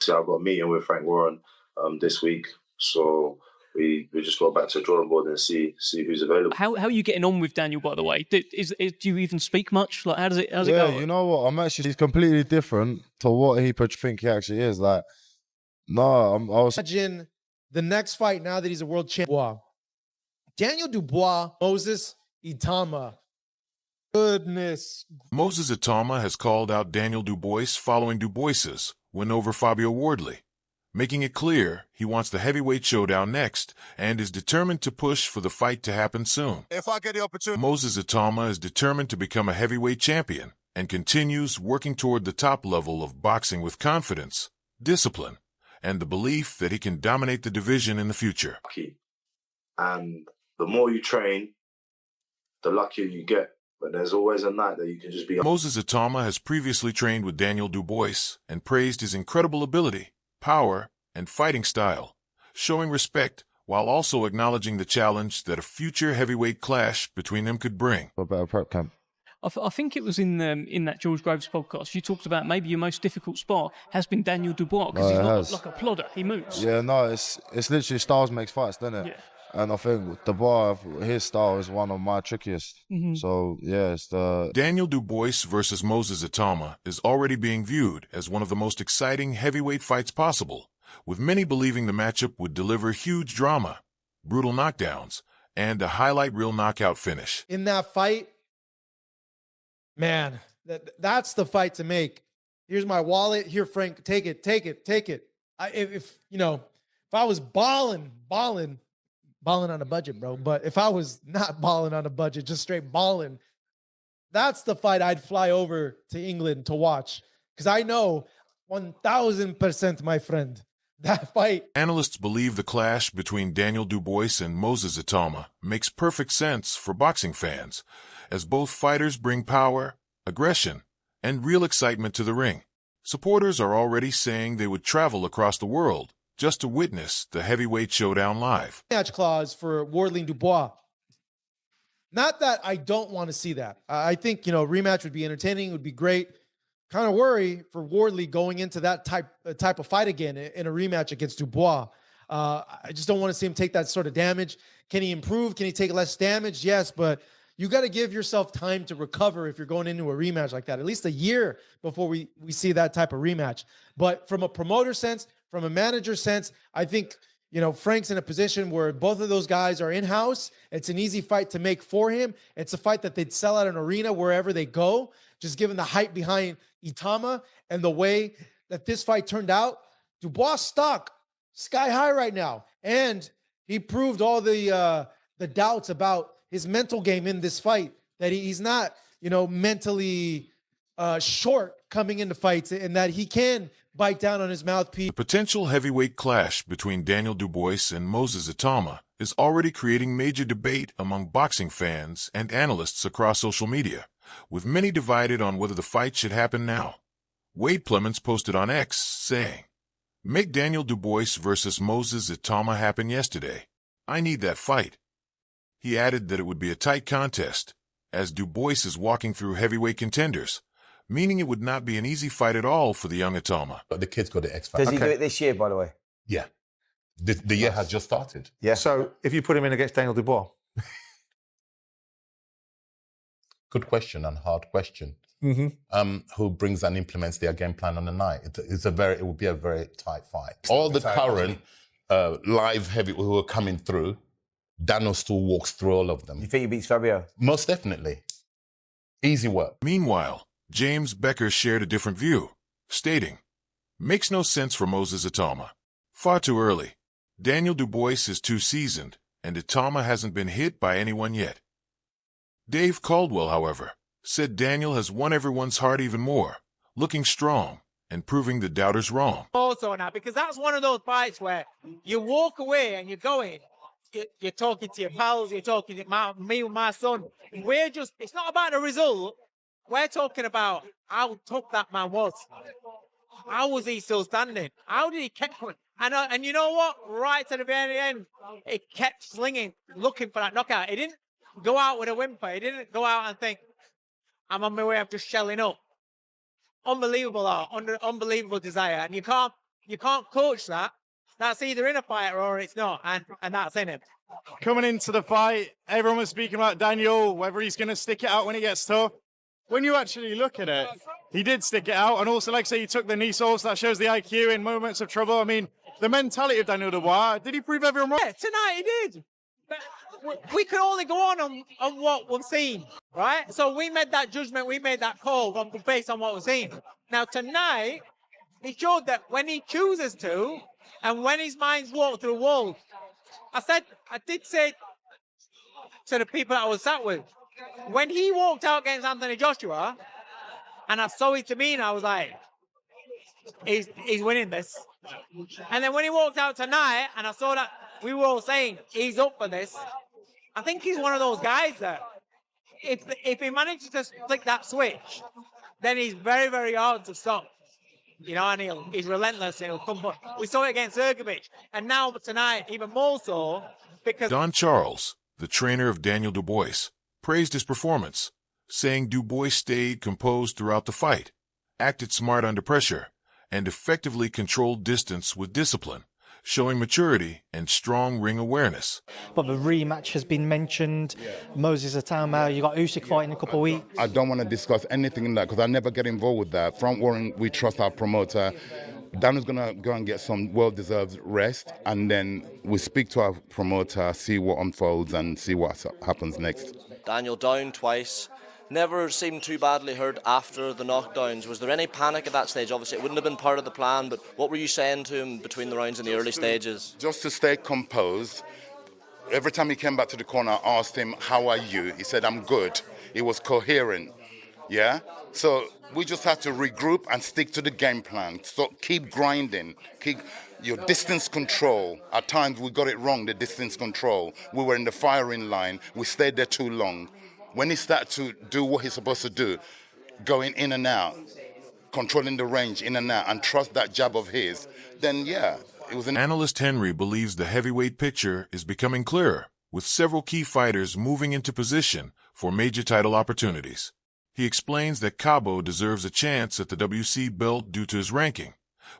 So I've got a meeting with Frank Warren this week. So we just go back to the drawing board and see who's available. How are you getting on with Daniel, by the way? Do you even speak much? Like, how's it go? Yeah, you know what? He's completely different to what he think he actually is. Like, no, I was... Imagine the next fight now that he's a world champion. Daniel Dubois, Moses Itauma. Goodness. Moses Itauma has called out Daniel Dubois following Dubois's win over Fabio Wardley, making it clear he wants the heavyweight showdown next and is determined to push for the fight to happen soon. If I get the opportunity... Moses Itauma is determined to become a heavyweight champion and continues working toward the top level of boxing with confidence, discipline, and the belief that he can dominate the division in the future. And the more you train, the luckier you get. But there's always a night that you can just be... Moses Itauma has previously trained with Daniel Dubois and praised his incredible ability, power, and fighting style, showing respect while also acknowledging the challenge that a future heavyweight clash between them could bring. A better prep camp. I think it was in that George Groves podcast. You talked about maybe your most difficult spot has been Daniel Dubois because he's not like a plodder. He moves. Yeah, no, it's literally styles makes fights, doesn't it? Yeah. And I think Dubois, his style is one of my trickiest. So, yeah, it's the... Daniel Dubois versus Moses Itauma is already being viewed as one of the most exciting heavyweight fights possible, with many believing the matchup would deliver huge drama, brutal knockdowns, and a highlight reel knockout finish. In that fight, man, that's the fight to make. Here's my wallet. Here, Frank, take it. If I was balling on a budget, bro. But if I was not balling on a budget, just straight balling, that's the fight I'd fly over to England to watch. Because I know 1,000%, my friend, that fight. Analysts believe the clash between Daniel Dubois and Moses Itauma makes perfect sense for boxing fans, as both fighters bring power, aggression, and real excitement to the ring. Supporters are already saying they would travel across the world just to witness the heavyweight showdown live. Match clause for Wardley and Dubois. Not that I don't want to see that. I think, rematch would be entertaining, would be great. Kind of worry for Wardley going into that type of fight again in a rematch against Dubois. I just don't want to see him take that sort of damage. Can he improve? Can he take less damage? Yes, but you got to give yourself time to recover if you're going into a rematch like that. At least a year before we see that type of rematch. But from a promoter sense, from a manager sense, I think, Frank's in a position where both of those guys are in-house. It's an easy fight to make for him. It's a fight that they'd sell at an arena wherever they go, just given the hype behind Itauma and the way that this fight turned out. Dubois stock sky high right now. And he proved all the doubts about his mental game in this fight, that he's not, mentally short coming into fights, and that he can bite down on his mouthpiece. The potential heavyweight clash between Daniel Dubois and Moses Itauma is already creating major debate among boxing fans and analysts across social media, with many divided on whether the fight should happen now. Wade Plemons posted on X saying, "Make Daniel Dubois versus Moses Itauma happen yesterday. I need that fight." He added that it would be a tight contest, as Dubois is walking through heavyweight contenders, meaning it would not be an easy fight at all for the young Itauma. But the kid's got the X factor. Does he do it this year, by the way? Yeah. The year has just started. Yeah. So if you put him in against Daniel Dubois? Good question and hard question. Who brings and implements their game plan on the night? It would be a very tight fight. All the current live heavy who are coming through, Daniel still walks through all of them. You think he beats Fabio? Most definitely. Easy work. Meanwhile, James Becker shared a different view, stating, "Makes no sense for Moses Itauma. Far too early. Daniel Dubois is too seasoned, and Itauma hasn't been hit by anyone yet." Dave Caldwell, however, said Daniel has won everyone's heart even more, looking strong and proving the doubters wrong. Also now, because that's one of those fights where you walk away and you're going, you're talking to your pals, you're talking to me and my son. It's not about the result. We're talking about how tough that man was. How was he still standing? How did he keep going? And you know what? Right to the very end, he kept slinging, looking for that knockout. He didn't go out with a whimper. He didn't go out and think, I'm on my way of just shelling up. Unbelievable art, unbelievable desire. And you can't You can't coach that. That's either in a fighter or it's not, and that's in him. Coming into the fight, everyone was speaking about Daniel, whether he's going to stick it out when he gets tough. When you actually look at it, he did stick it out, and also, like I say, he took the knee sauce. That shows the IQ in moments of trouble. I mean, the mentality of Daniel Dubois, did he prove everyone wrong? Yeah, tonight he did. But we can only go on what we've seen, right? So we made that judgment, we made that call based on what we've seen. Now, tonight, he showed that when he chooses to, and when his mind's walked through walls, I did say to the people that I was sat with, when he walked out against Anthony Joshua, and I saw his demeanor, I was like, he's winning this. And then when he walked out tonight, and I saw that we were all saying he's up for this, I think he's one of those guys that if he manages to flick that switch, then he's very, very hard to stop. You know, and he's relentless. He'll come. We saw it against Ergovic, and now tonight even more so because Don Charles, the trainer of Daniel Dubois, praised his performance, saying Dubois stayed composed throughout the fight, acted smart under pressure, and effectively controlled distance with discipline, showing maturity and strong ring awareness. But the rematch has been mentioned. Moses Itauma, you got Usyk fighting in a couple of weeks. I don't want to discuss anything in that because I never get involved with that. Front Warren, we trust our promoter. Daniel's going to go and get some well-deserved rest, and then we speak to our promoter, see what unfolds and see what happens next. Daniel down twice. Never seemed too badly hurt after the knockdowns. Was there any panic at that stage? Obviously, it wouldn't have been part of the plan, but what were you saying to him between the rounds in the early stages? Just to stay composed. Every time he came back to the corner, I asked him, how are you? He said, I'm good. He was coherent, yeah? So we just had to regroup and stick to the game plan. So keep grinding, keep your distance control. At times we got it wrong, the distance control. We were in the firing line, we stayed there too long. When he started to do what he's supposed to do, going in and out, controlling the range in and out, and trust that jab of his, then yeah, it was an... Analyst Henry believes the heavyweight picture is becoming clearer, with several key fighters moving into position for major title opportunities. He explains that Cabo deserves a chance at the WC belt due to his ranking,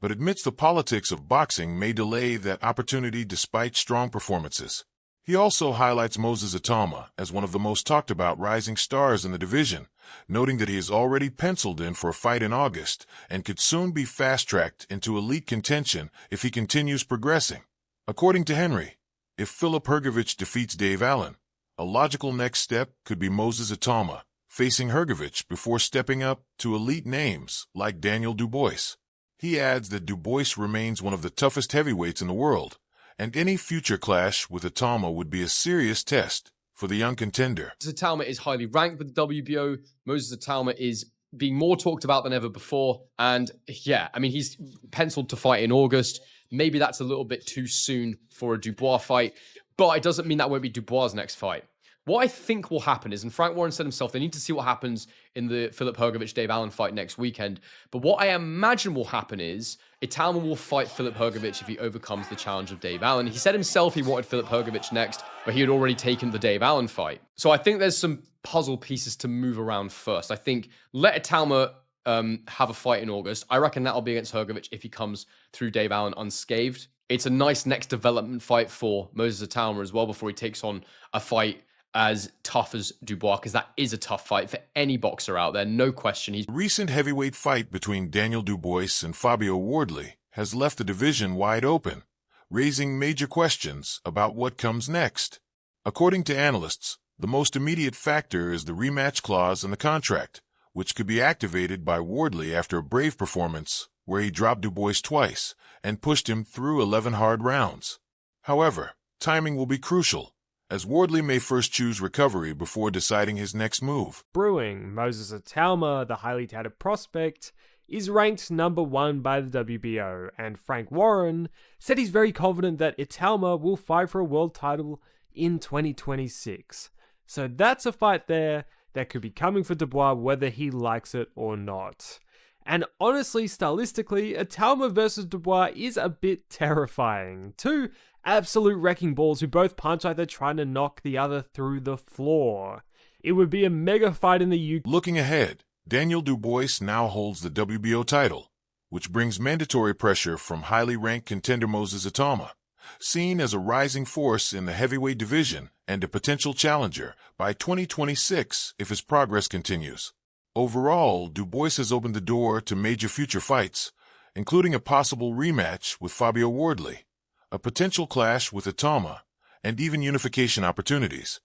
but admits the politics of boxing may delay that opportunity despite strong performances. He also highlights Moses Itauma as one of the most talked about rising stars in the division, noting that he is already penciled in for a fight in August and could soon be fast-tracked into elite contention if he continues progressing. According to Henry, if Filip Hrgović defeats Dave Allen, a logical next step could be Moses Itauma facing Hrgović before stepping up to elite names like Daniel Dubois. He adds that Dubois remains one of the toughest heavyweights in the world, and any future clash with Itauma would be a serious test for the young contender. Itauma is highly ranked with the WBO. Moses Itauma is being more talked about than ever before. And yeah, I mean, he's penciled to fight in August. Maybe that's a little bit too soon for a Dubois fight, but it doesn't mean that won't be Dubois' next fight. What I think will happen is, and Frank Warren said himself, they need to see what happens in the Filip Hrgović-Dave Allen fight next weekend. But what I imagine will happen is Itauma will fight Filip Hrgović if he overcomes the challenge of Dave Allen. He said himself he wanted Filip Hrgović next, but he had already taken the Dave Allen fight. So I think there's some puzzle pieces to move around first. I think let Itauma have a fight in August. I reckon that'll be against Hrgović if he comes through Dave Allen unscathed. It's a nice next development fight for Moses Itauma as well before he takes on a fight as tough as Dubois, because that is a tough fight for any boxer out there, no question. The recent heavyweight fight between Daniel Dubois and Fabio Wardley has left the division wide open, raising major questions about what comes next. According to analysts, the most immediate factor is the rematch clause in the contract, which could be activated by Wardley after a brave performance where he dropped Dubois twice and pushed him through 11 hard rounds. However, timing will be crucial, as Wardley may first choose recovery before deciding his next move. Brewing, Moses Itauma, the highly touted prospect, is ranked number 1 by the WBO, and Frank Warren said he's very confident that Itauma will fight for a world title in 2026. So that's a fight there that could be coming for Dubois whether he likes it or not. And honestly, stylistically, Itauma versus Dubois is a bit terrifying. Two absolute wrecking balls who both punch like they're trying to knock the other through the floor. It would be a mega fight in the UK. Looking ahead, Daniel Dubois now holds the WBO title, which brings mandatory pressure from highly ranked contender Moses Itauma, seen as a rising force in the heavyweight division and a potential challenger by 2026 if his progress continues. Overall, Dubois has opened the door to major future fights, including a possible rematch with Fabio Wardley, a potential clash with Itauma, and even unification opportunities,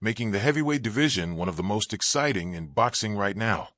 making the heavyweight division one of the most exciting in boxing right now.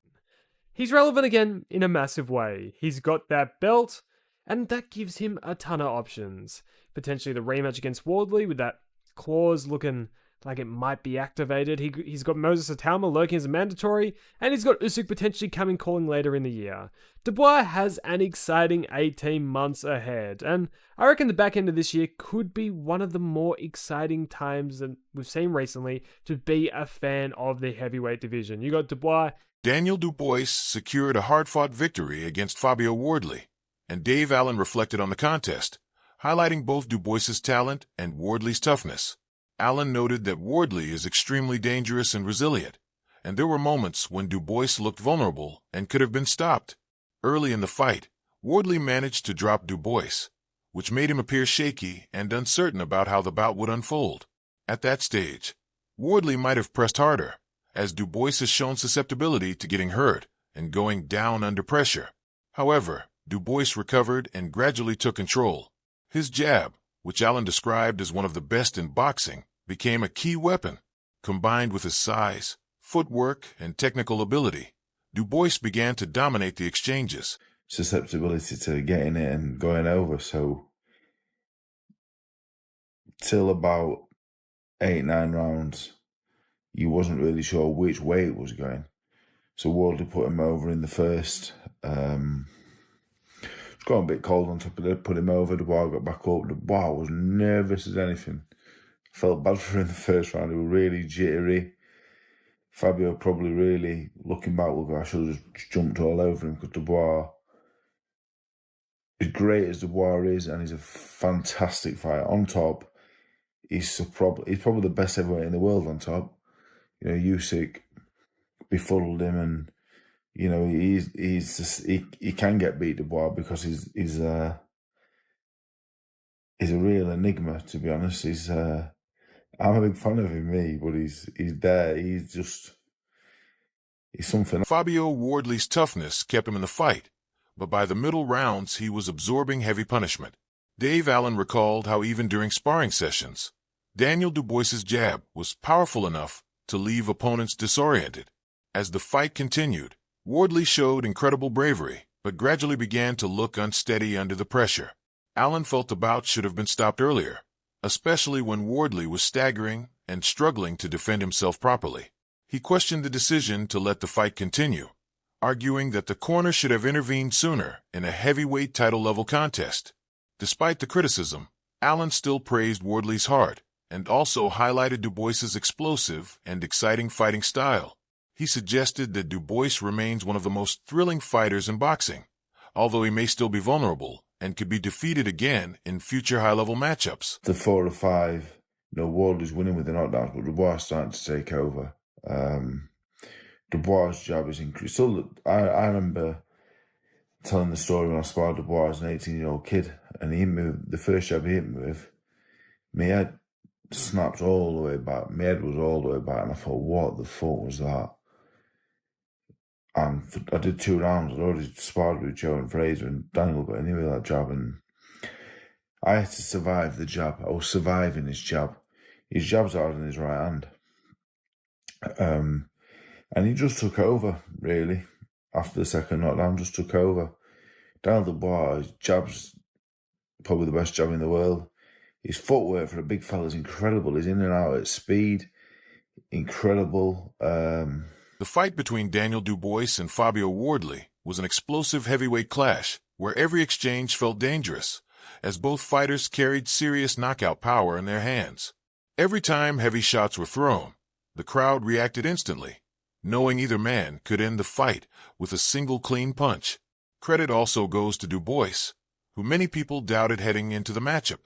He's relevant again in a massive way. He's got that belt, and that gives him a ton of options. Potentially the rematch against Wardley with that clause looking like it might be activated. He's got Moses Itauma lurking as a mandatory, and he's got Usyk potentially coming calling later in the year. Dubois has an exciting 18 months ahead, and I reckon the back end of this year could be one of the more exciting times that we've seen recently to be a fan of the heavyweight division. You got Dubois. Daniel Dubois secured a hard-fought victory against Fabio Wardley, and Dave Allen reflected on the contest, highlighting both Dubois' talent and Wardley's toughness. Allen noted that Wardley is extremely dangerous and resilient, and there were moments when Dubois looked vulnerable and could have been stopped. Early in the fight, Wardley managed to drop Dubois, which made him appear shaky and uncertain about how the bout would unfold. At that stage, Wardley might have pressed harder, as Dubois has shown susceptibility to getting hurt and going down under pressure. However, Dubois recovered and gradually took control. His jab, which Allen described as one of the best in boxing, became a key weapon. Combined with his size, footwork, and technical ability, Dubois began to dominate the exchanges. Susceptibility to getting it and going over, so till about 8-9 rounds, you wasn't really sure which way it was going. So Wardley put him over in the first. It's got a bit cold on top of it, put him over. Dubois got back up. Dubois was nervous as anything. Felt bad for him in the first round. He was really jittery. Fabio probably really, looking back, will go, I should have just jumped all over him, because Dubois, as great as Dubois is, and he's a fantastic fighter. On top, he's probably the best heavyweight in the world on top. You know, Usyk befuddled him, and you know he can get beat Dubois because he's a real enigma, to be honest. I'm a big fan of him, but he's there. He's something. Fabio Wardley's toughness kept him in the fight, but by the middle rounds he was absorbing heavy punishment. Dave Allen recalled how even during sparring sessions, Daniel Dubois' jab was powerful enough to leave opponents disoriented. As the fight continued, Wardley showed incredible bravery, but gradually began to look unsteady under the pressure. Allen felt the bout should have been stopped earlier, especially when Wardley was staggering and struggling to defend himself properly. He questioned the decision to let the fight continue, arguing that the corner should have intervened sooner in a heavyweight title-level contest. Despite the criticism, Allen still praised Wardley's heart and also highlighted Dubois' explosive and exciting fighting style. He suggested that Dubois remains one of the most thrilling fighters in boxing, although he may still be vulnerable and could be defeated again in future high-level matchups. The 4 or 5, Wardley's winning with the knockdowns, but Dubois starting to take over. Dubois' jab is increased. I remember telling the story when I sparred Dubois as an 18-year-old kid, and he hit me with, the first jab he hit me with, my head snapped all the way back. My head was all the way back, and I thought, what the fuck was that? And I did 2 rounds. I'd already sparred with Joe and Fraser, and Daniel got in with that jab, and I had to survive the jab. I was surviving his jab. His jab's hard in his right hand. And he just took over, really. After the second knockdown, just took over. Daniel Dubois, his jab's probably the best jab in the world. His footwork for a big fella is incredible. He's in and out at speed. Incredible. The fight between Daniel Dubois and Fabio Wardley was an explosive heavyweight clash where every exchange felt dangerous, as both fighters carried serious knockout power in their hands. Every time heavy shots were thrown, the crowd reacted instantly, knowing either man could end the fight with a single clean punch. Credit also goes to Dubois, who many people doubted heading into the matchup.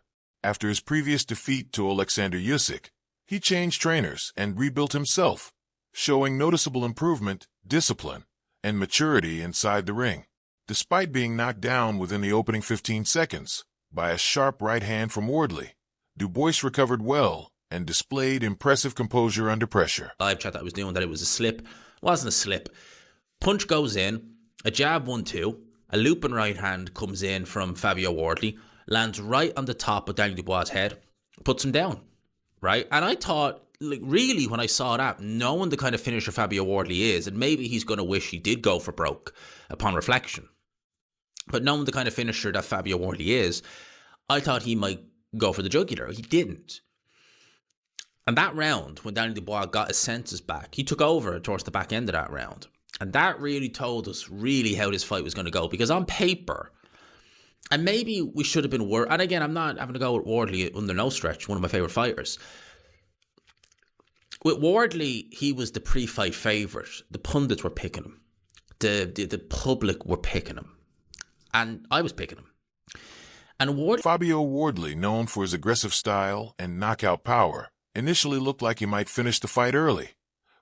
After his previous defeat to Alexander Usyk, he changed trainers and rebuilt himself, showing noticeable improvement, discipline, and maturity inside the ring. despite being knocked down within the opening 15 seconds by a sharp right hand from Wardley. Dubois recovered well and displayed impressive composure under pressure. Live chat that I was doing that it was a slip. It wasn't a slip. Punch goes in, a jab 1-2, a looping right hand comes in from Fabio Wardley, lands right on the top of Daniel Dubois' head, puts him down, right? And I thought, like, really, when I saw that, knowing the kind of finisher Fabio Wardley is, and maybe he's going to wish he did go for broke upon reflection, but knowing the kind of finisher that Fabio Wardley is, I thought he might go for the jugular. He didn't. And that round, when Daniel Dubois got his senses back, he took over towards the back end of that round. And that really told us really how this fight was going to go. Because on paper, and maybe we should have been worried. And again, I'm not having to go with Wardley under no stretch, one of my favourite fighters. With Wardley, he was the pre-fight favourite. The pundits were picking him. The public were picking him. And I was picking him. And Fabio Wardley, known for his aggressive style and knockout power, initially looked like he might finish the fight early,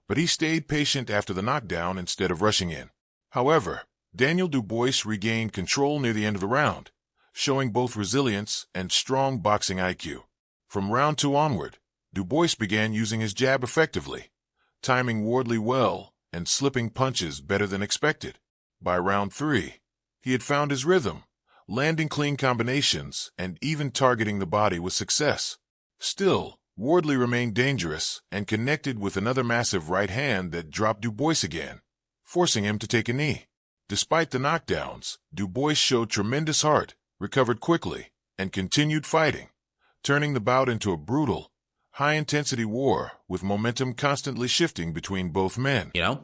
but he stayed patient after the knockdown instead of rushing in. However, Daniel Dubois regained control near the end of the round, showing both resilience and strong boxing IQ. From round 2 onward, Dubois began using his jab effectively, timing Wardley well and slipping punches better than expected. By round 3, he had found his rhythm, landing clean combinations and even targeting the body with success. Still, Wardley remained dangerous and connected with another massive right hand that dropped Dubois again, forcing him to take a knee. Despite the knockdowns, Dubois showed tremendous heart, recovered quickly, and continued fighting, turning the bout into a brutal, high-intensity war with momentum constantly shifting between both men. You know?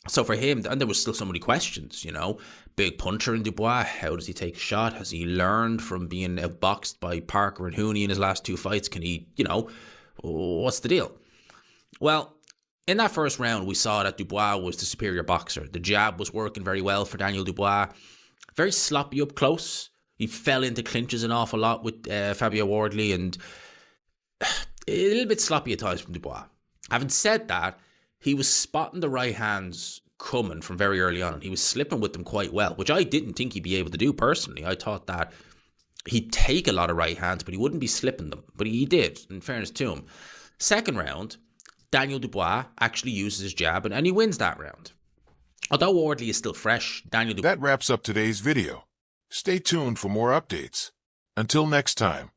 So for him, and there was still so many questions, you know, big puncher in Dubois, how does he take a shot? Has he learned from being outboxed by Parker and Hooney in his last 2 fights? Can he, you know, what's the deal? Well, in that first round, we saw that Dubois was the superior boxer. The jab was working very well for Daniel Dubois. Very sloppy up close. He fell into clinches an awful lot with Fabio Wardley and a little bit sloppy at times from Dubois. Having said that, he was spotting the right hands coming from very early on, and he was slipping with them quite well, which I didn't think he'd be able to do personally. I thought that he'd take a lot of right hands, but he wouldn't be slipping them. But he did, in fairness to him. Second round, Daniel Dubois actually uses his jab, and he wins that round. Although Wardley is still fresh, Daniel Dubois... That wraps up today's video. Stay tuned for more updates. Until next time.